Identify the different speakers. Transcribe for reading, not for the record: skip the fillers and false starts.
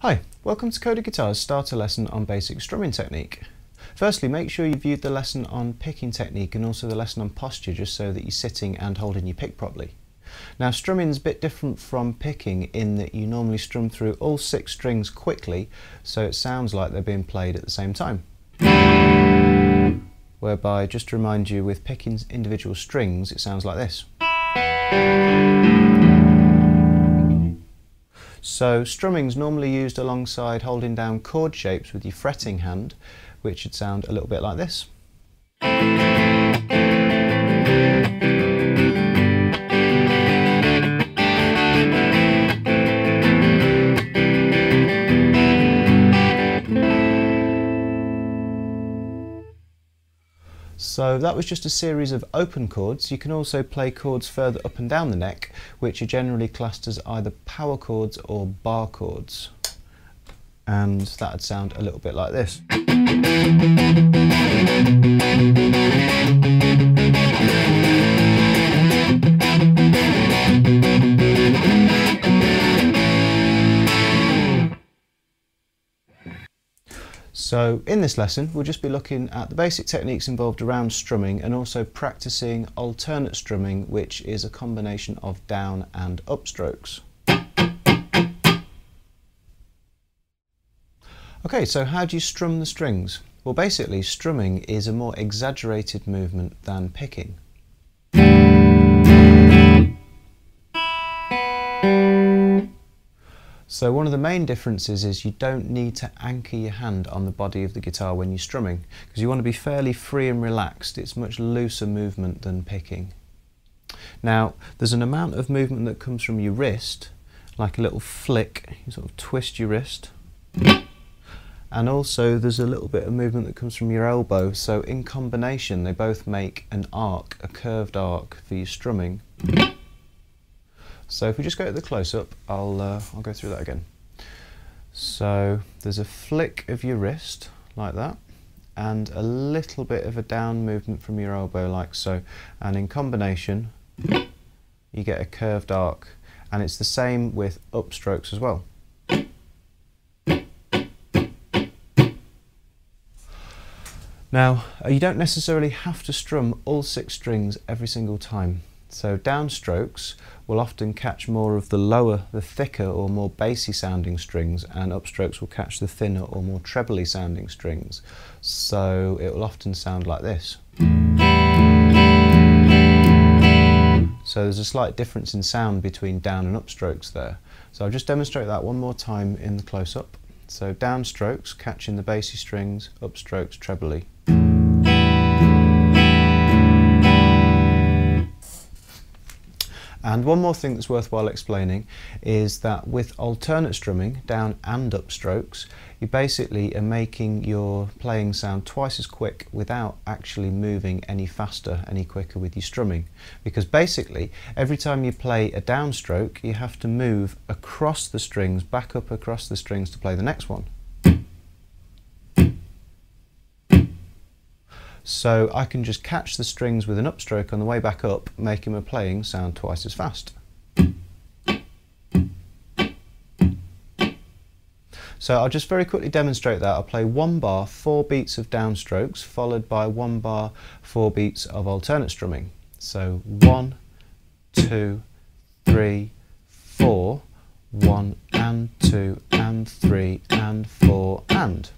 Speaker 1: Hi, welcome to Coda Guitar's starter lesson on basic strumming technique. Firstly, make sure you viewed the lesson on picking technique and also the lesson on posture, just so that you're sitting and holding your pick properly. Now, strumming is a bit different from picking in that you normally strum through all 6 strings quickly, so it sounds like they're being played at the same time. Whereby, just to remind you, with picking individual strings, it sounds like this. So strumming is normally used alongside holding down chord shapes with your fretting hand, which should sound a little bit like this. So that was just a series of open chords. You can also play chords further up and down the neck, which are generally classed as either power chords or bar chords. And that would sound a little bit like this. So in this lesson we'll just be looking at the basic techniques involved around strumming and also practicing alternate strumming, which is a combination of down and up strokes. Okay, so how do you strum the strings? Well, basically strumming is a more exaggerated movement than picking. So one of the main differences is you don't need to anchor your hand on the body of the guitar when you're strumming, because you want to be fairly free and relaxed. It's much looser movement than picking. Now, there's an amount of movement that comes from your wrist, like a little flick. You sort of twist your wrist. And also there's a little bit of movement that comes from your elbow. So in combination, they both make an arc, a curved arc for your strumming. So if we just go to the close-up, I'll go through that again. So there's a flick of your wrist, like that, and a little bit of a down movement from your elbow, like so. And in combination, you get a curved arc. And it's the same with upstrokes as well. Now, you don't necessarily have to strum all 6 strings every single time. So downstrokes will often catch more of the thicker or more bassy sounding strings, and upstrokes will catch the thinner or more trebly sounding strings. So it will often sound like this. So there's a slight difference in sound between down and upstrokes there. So I'll just demonstrate that one more time in the close-up. So downstrokes catching the bassy strings, upstrokes trebly. And one more thing that's worthwhile explaining is that with alternate strumming, down and up strokes, you basically are making your playing sound twice as quick without actually moving any faster, any quicker with your strumming. Because basically, every time you play a downstroke, you have to move across the strings, back up across the strings to play the next one. So I can just catch the strings with an upstroke on the way back up, making my playing sound twice as fast. So I'll just very quickly demonstrate that. I'll play 1 bar, 4 beats of downstrokes, followed by 1 bar, 4 beats of alternate strumming. So 1, 2, 3, 4, 1 and 2 and 3 and 4 and.